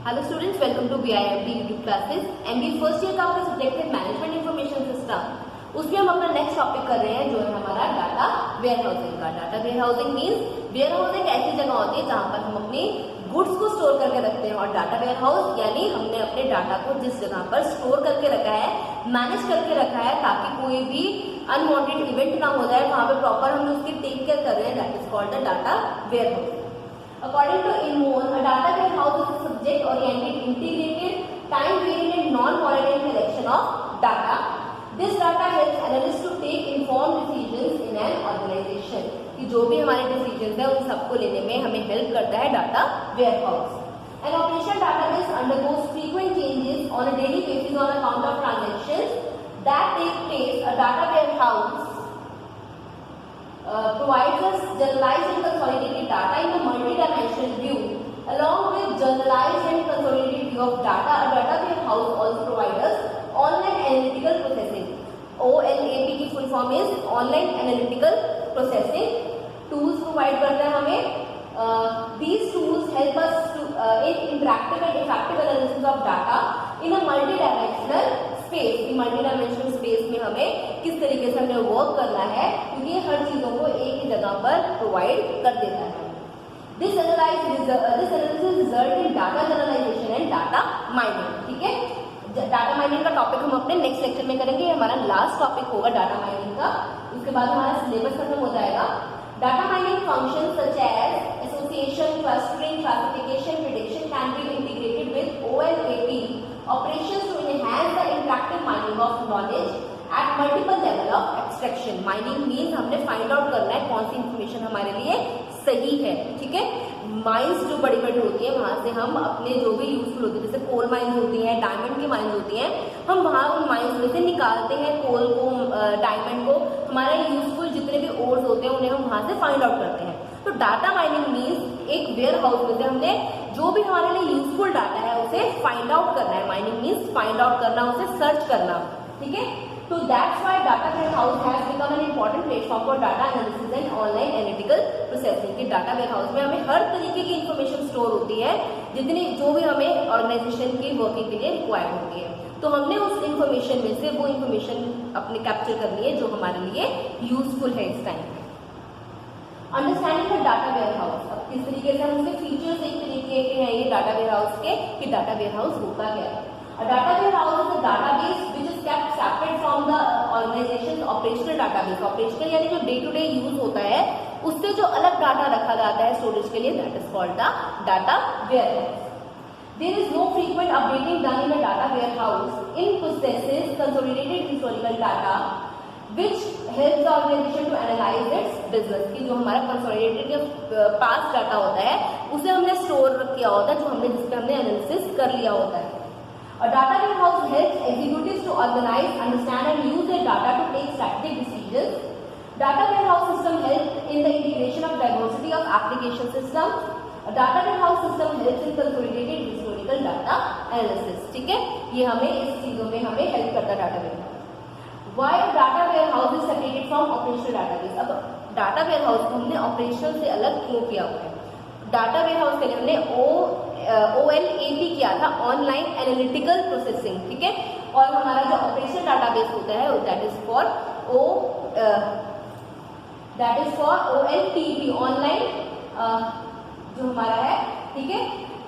Hello students, welcome to BIMB YouTube classes. MBA first year का आपका subject है management information system. उसमें हम अपना नेक्स्ट टॉपिक कर रहे हैं जो है हमारा डाटा वेयरहाउसिंग का। डाटा वेयरहाउसिंग मींस वेयरहाउसिंग ऐसी जगह होती है जहां पर हम अपनी गुड्स को स्टोर करके रखते हैं, और डाटा वेयरहाउस यानी हमने अपने डाटा को जिस जगह पर स्टोर करके रखा है, मैनेज करके रखा है, ताकि कोई भी अनवांटेड इवेंट ना हो जाए, वहां पे प्रॉपर हम उसकी टेक केयर कर रहे हैं। That is called the data warehouse. According to Inmon, a data warehouse is a subject-oriented, integrated, time-varying and non-volatile collection of data. This data helps analysts to take informed decisions in an organization. कि जो भी हमारे decisions है उन सबको लेने में हमें help करता है data warehouse. An operational database undergoes frequent changes on a daily basis on account of transactions that take place. A data warehouse provides us generalized and consolidated data in a multi-dimensional view. Along with generalized and consolidated view of data, a data warehouse also provides us online analytical processing. OLAP की full form is online analytical processing. Tools provide करता है हमें. These tools help us to in interactive and effective analysis of data in a multi-dimensional space. Multi dimensional space में हमें किस तरीके से हमें वर्क करना है, क्योंकि ये हर चीजों को एक ही जगह पर प्रोवाइड कर देता है. This analysis result in data generalisation and data mining. ठीक है, डाटा माइनिंग का टॉपिक हम अपने नेक्स्ट लेक्चर में करेंगे. ये हमारा लास्ट टॉपिक होगा डाटा माइनिंग का. उसके बाद हमारा सिलेबस खत्म हो जाएगा. Data mining function such as association, clustering, classification, prediction can be integrated with OLAP operations to enhance the interactive mining of knowledge at multiple level of abstraction. Mining means हमने find out करना है कौन सी information हमारे लिए सही है. ठीक है, माइंस जो बड़ी बड़ी होती है वहां से हम अपने जो भी यूजफुल होती है, जैसे कोल माइंस होती हैं, डायमंड की माइंस होती हैं, हम वहां उन माइंस में से निकालते हैं कोल को, डायमंड को. हमारे यूजफुल जितने भी ओर्स होते हैं उन्हें हम वहां से फाइंड आउट करते हैं. तो डाटा माइनिंग मीन्स एक वेयर हाउस में से हमने जो भी हमारे लिए यूजफुल डाटा है उसे फाइंड आउट करना है. माइनिंग मीन्स फाइंड आउट करना, उसे सर्च करना. ठीक है, तो that's why data warehouse has become an important platform for data analysis and online analytical processing. कि डाटा वेयर हाउस में हमें हर तरीके की इंफॉर्मेशन स्टोर होती है जितनी जो भी हमें ऑर्गेनाइजेशन की वर्किंग के लिए रिक्वायर्ड होती है. तो हमने उस इंफॉर्मेशन में से वो इंफॉर्मेशन अपने कैप्चर करनी है जो हमारे लिए यूजफुल है इस टाइम पे. Understanding the data warehouse. अब किस तरीके से हम उसके फीचर्स एक तरीके के हैं ये डाटा वेयर हाउस के, कि डाटा वेयर हाउस होता क्या है. A data warehouse is a database which is kept separate from the organization's operational database. Operational यानी जो डे टू डे यूज होता है उससे जो अलग डाटा रखा जाता है स्टोरेज के लिए, that is called the data warehouse. There is no frequent updating done in a data warehouse. It possesses consolidated historical data which helps the organization to analyze its business. कि जो हमारा consolidated या past data होता है उसे हमने store किया होता है, जो हमने जिसपे हमने एनालिसिस कर लिया होता है. A data warehouse helps executives to organize, understand and use their data to take strategic decisions. Data warehouse system helps in the integration of diversity of application systems. A data warehouse system helps in consolidated historical data analysis. ठीक है, ये हमें इस चीजों में हमें help करता है data warehouse. Why a data warehouse is separated from operational database? अब डाटा वेयरहाउस को हमने ऑपरेशनल से अलग क्यों किया हुआ है? डाटा वेयरहाउस के लिए हमने OLAP किया था, ऑनलाइन एनालिटिकल प्रोसेसिंग. ठीक है, और हमारा जो ऑपरेशनल डाटाबेस होता है that is for OLTP, online जो हमारा है. ठीक है,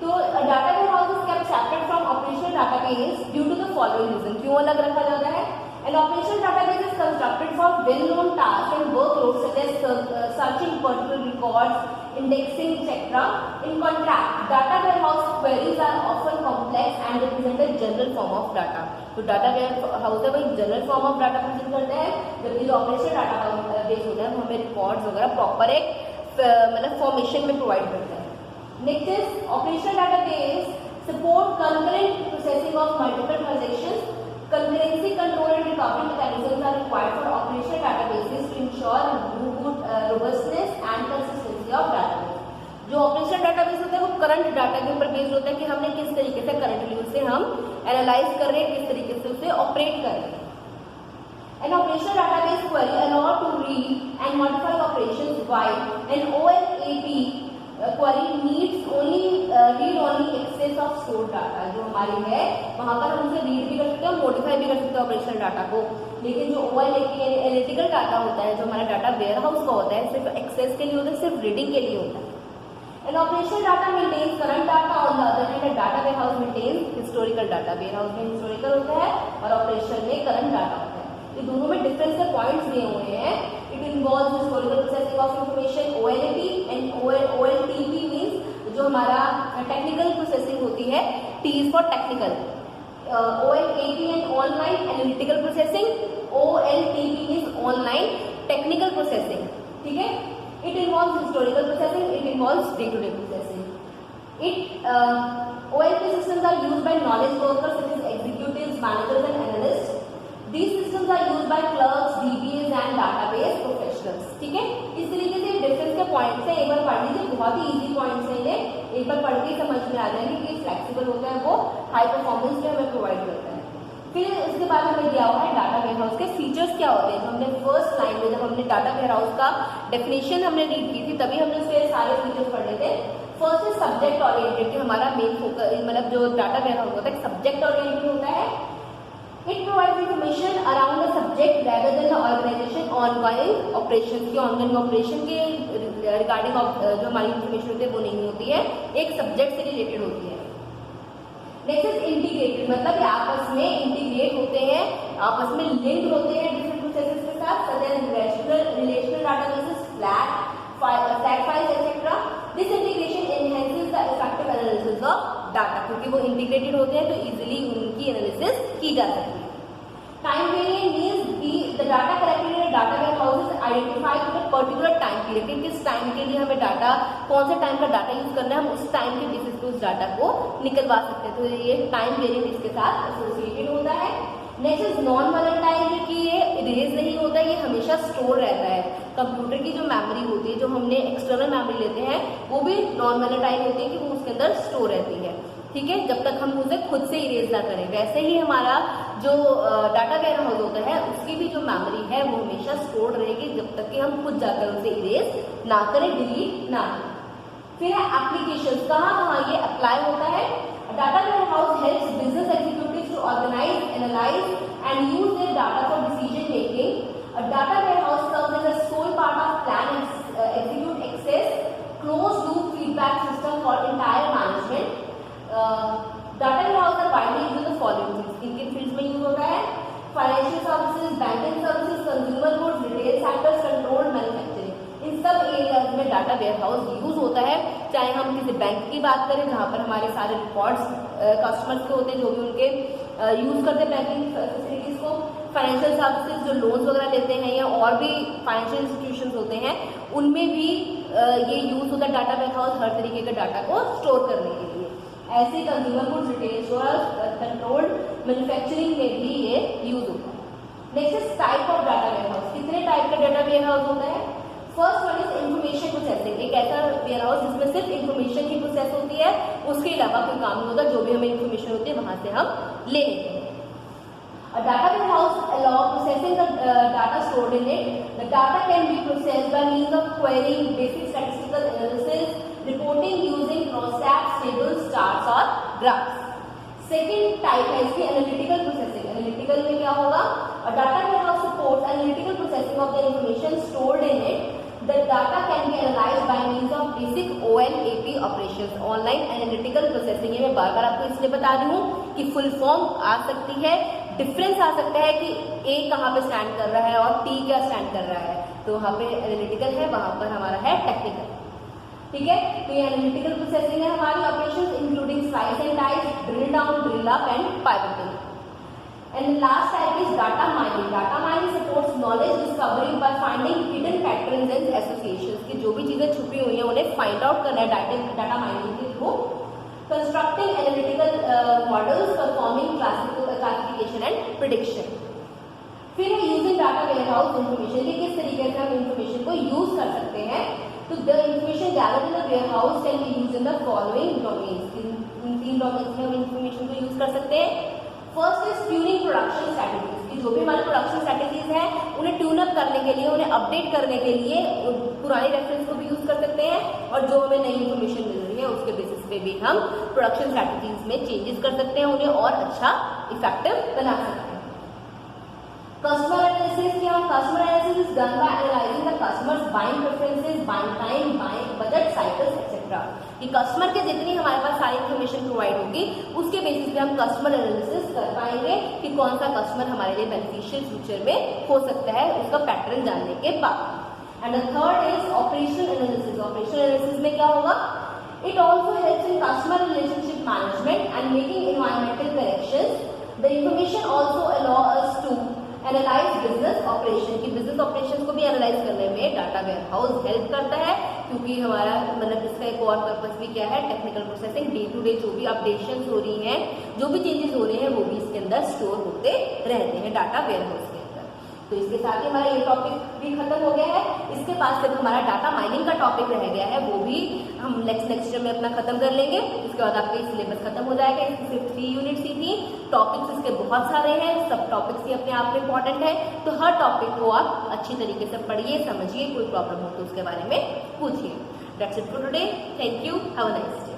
तो data warehouse is kept separate from operational database due to the following reason. क्यों अलग रखा जाता है? An operational database is constructed for well-known tasks and workloads such as searching particular records, indexing, etc. In contrast, data warehouse queries are often complex and represent a general form of data. तो data warehouse है वही general form of data present करता है, जबकि जो operational database होता है वो हमें रिकॉर्ड्स वगैरह प्रॉपर एक मतलब फॉर्मेशन में प्रोवाइड करता है. Next is operational database support concurrent processing of multiple transactions. Concurrency control and recovery mechanisms are required for operational databases to ensure robustness and consistency of database. जो operational database होता है वो current data के ऊपर based होता है कि हमने किस तरीके से करंटली उसे हम एनालाइज कर रहे हैं, किस तरीके से उसे ऑपरेट कर रहे हैं. An operational database query allow to read and modify operations while an OLAP query needs only read only access access of store data जो हमारी है वहां पर हम उसे रीड भी कर सकते हैं और मॉडिफाई भी कर सकते हैं ऑपरेशनल डाटा को। लेकिन जो OLAP यानी एनालिटिकल डाटा होता है, जो हमारा डाटा वेयर हाउस का होता है, सिर्फ एक्सेस के लिए होता है, सिर्फ रीडिंग के लिए होता है। And operational data maintains current data, on the other hand data warehouse maintains historical data. Warehouse में हिस्टोरिकल होता है और ऑपरेशनल में करंट डाटा होता है। ये दोनों में डिफरेंस के पॉइंट्स दिए हुए हैं। It involves historical processing of information OLAP and OLTP means जो हमारा टेक्निकल प्रोसेसिंग होती है, T is for technical. OLAP and online analytical processing, OLTP means online technical processing. ठीक है, it involves historical processing, it involves day to day processing. OLP systems are used by knowledge workers such as executives, managers and analysts. These systems are used by clerks, DBAs and database professionals. ठीक है, इस तरीके से difference के points है, एक बार पढ़ लीजिए, बहुत ही इजी पॉइंट्स है ये, एक बार पढ़ के समझ में आ जाएंगे कि फ्लेक्सिबल होता है, वो हाई परफॉर्मेंस भी हमें प्रोवाइड करता है। फिर उसके बाद हमें दिया हुआ है डाटा वेयर हाउस के फीचर्स क्या होते हैं। तो हमने फर्स्ट लाइन में जब हमने डाटा वेयर हाउस का डेफिनेशन हमने रीड की थी, तभी हमने उसके सारे फीचर्स पढ़े थे। फर्स्ट इज सब्जेक्ट ओरिएंटेड, कि हमारा मेन फोकस मतलब जो डाटा वेयर हाउस होता है सब्जेक्ट ओरिएंटेड होता है। It provides information around the subject rather than the organisation ongoing operation की ऑनगोइंग ऑपरेशन के रिगार्डिंग जो हमारी इंफॉर्मेशन होती है वो नहीं होती है, एक सब्जेक्ट से रिलेटेड होती है। नेक्स्ट इज इंटीग्रेटेड, मतलब आपस में इंटीग्रेट होते हैं, आपस में लिंक होते हैं डिफरेंट प्रोसेसेस के साथ, such as relational databases, flag files etcetera. This integration enhances the effective analysis of data, क्योंकि वो इंटीग्रेटेड होते हैं तो इजीली उनकी एनालिसिस की जा सकती है। Time variant means the data collected in data warehouse is identified with a particular time period, कि किस टाइम के लिए हमें डाटा, कौन से टाइम का डाटा यूज करना है, हम उस टाइम के बेसिस पे उस डाटा को निकलवा सकते हैं। तो ये टाइम वेरिएंट इसके साथ एसोसिएटेड होता है। नेक्स्ट इज नॉन वॉलेटाइल, कि ये इरेज नहीं होता, ये हमेशा स्टोर रहता है। कंप्यूटर की जो मेमोरी होती है, जो हमने एक्सटर्नल मेमोरी लेते हैं, वो भी नॉन वॉलेटाइल होती है कि वो उसके अंदर स्टोर रहती है। ठीक है, जब तक हम उसे खुद से इरेज ना करें। वैसे ही हमारा जो डाटा वेयर हाउस होता है उसकी भी जो मेमोरी है वो हमेशा स्टोर रहेगी जब तक कि हम खुद जाकर उसे इरेज ना करें, डिलीट ना करें। फिर है एप्लीकेशन, कहाँ ये अप्लाई होता है। Data warehouse helps business executives to organise, analyse and use their data for decision making. Data warehouse serves as a sole part of plan execute access close loop feedback system for entire management. Data warehouse are widely used in the following things, किन किन fields में use होता है। Financial services, banking services, consumer goods, retail sectors, controlled manufacturing, इन सब areas में data ware house use होता है। चाहे हम किसी बैंक की बात करें जहां पर हमारे सारे रिकॉर्ड्स कस्टमर्स के होते हैं, जो भी उनके यूज करते हैं बैंकिंग फैसिलिटीज को। फाइनेंशियल सर्विसेज जो लोन्स वगैरह लेते हैं, या और भी फाइनेंशियल इंस्टीट्यूशंस होते हैं, उनमें भी ये यूज होता है डाटा वेयर हाउस हर तरीके के डाटा को स्टोर करने के लिए। ऐसे consumer goods, retail stores, controlled manufacturing में भी ये यूज होता है। Next is type of data warehouse, कितने टाइप का डाटा वेयर हाउस होता है। First one is information processing, एक ऐसा वेयर हाउस जिसमें सिर्फ इंफॉर्मेशन की प्रोसेस होती है, उसके अलावा कोई काम नहीं होता, जो भी हमें इंफॉर्मेशन होती है वहां से हम ले लेते हैं। A data warehouse allows processing the data stored in it. The data can be processed by means of querying, basic statistical analysis, reporting using cross-tabs, tables, charts और graphs. Second type है इसकी analytical processing. Analytical में क्या होगा? A data warehouse supports analytical processing of the information stored in it. The data can be analyzed by means of basic OLAP operations, online analytical processing। ये मैं बार बार आपको इसलिए बता रही हूँ कि फुल फॉर्म आ सकती है, डिफरेंस आ सकता है कि ए कहाँ पे स्टैंड कर रहा है और टी क्या स्टैंड कर रहा है। तो वहाँ पे एनालिटिकल है, वहाँ पर हमारा है टेक्निकल। ठीक है, तो ये एनालिटिकल प्रोसेसिंग है हमारी operations including slice and dice, drill down, drill up and pivoting. And last type is data mining. Data mining supports knowledge discovery by finding hidden patterns and associations, कि जो भी चीजें छुपी हुई हैं उन्हें फाइंड आउट करना है डाटा माइनिंग के through. Constructing analytical models, performing classification and prediction. फिर है using data warehouse information, कि किस तरीके से हम इंफॉर्मेशन को यूज कर सकते हैं। तो the information gathered in the warehouse can be used in the following domains, इन 3 डोमेन्स में हम इंफॉर्मेशन को यूज कर सकते हैं। First is tuning production strategies, कि जो भी हमारे प्रोडक्शन स्ट्रैटेजीज हैं उन्हें ट्यून अप करने के लिए, उन्हें अपडेट करने के लिए पुराने रेफरेंस को भी यूज कर सकते हैं, और जो हमें नई इंफॉर्मेशन मिल रही है उसके बेसिस पे भी हम प्रोडक्शन स्ट्रैटेजीज में चेंजेस कर सकते हैं, उन्हें और अच्छा इफेक्टिव बना सकते हैं। कस्टमर एनालिसिस क्या? Customer analysis is done by analysing the customers buying preferences, buying time, buying budget, cycles etcetera. कि कस्टमर के जितनी हमारे पास सारी इन्फॉर्मेशन प्रोवाइड होगी उसके बेसिस पे हम कस्टमर एनालिसिस कर पाएंगे कि कौन सा कस्टमर हमारे लिए बेनिफिशियल फ्यूचर में हो सकता है, उसका पैटर्न जानने के बाद। And the third is operational analysis. Operational analysis में क्या होगा? It also helps in customer relationship management and making environmental corrections. The information also allow us to analyze business operation। की business operations को भी analyze करने में data warehouse help करता है, क्योंकि हमारा मतलब इसका एक और पर्पस भी क्या है, technical processing. Day to day जो भी अपडेशन हो रही हैं, जो भी चेंजेस हो रहे हैं वो भी इसके अंदर स्टोर होते रहते हैं डाटा वेयरहाउस के अंदर। तो इसके साथ ही हमारा ये टॉपिक भी खत्म हो गया है। इसके बाद सिर्फ हमारा डाटा माइनिंग का टॉपिक रह गया है, वो भी हम नेक्स्ट में अपना खत्म कर लेंगे। इसके बाद आपका सिलेबस खत्म हो जाएगा। इसकी सिर्फ 3 यूनिट्स ही थी। टॉपिक्स इसके बहुत सारे हैं, सब टॉपिक्स ही अपने आप में इंपॉर्टेंट है, तो हर टॉपिक को आप अच्छी तरीके से पढ़िए, समझिए, कोई प्रॉब्लम हो तो उसके बारे में पूछिए। That's it for today. Thank you, have a nice day.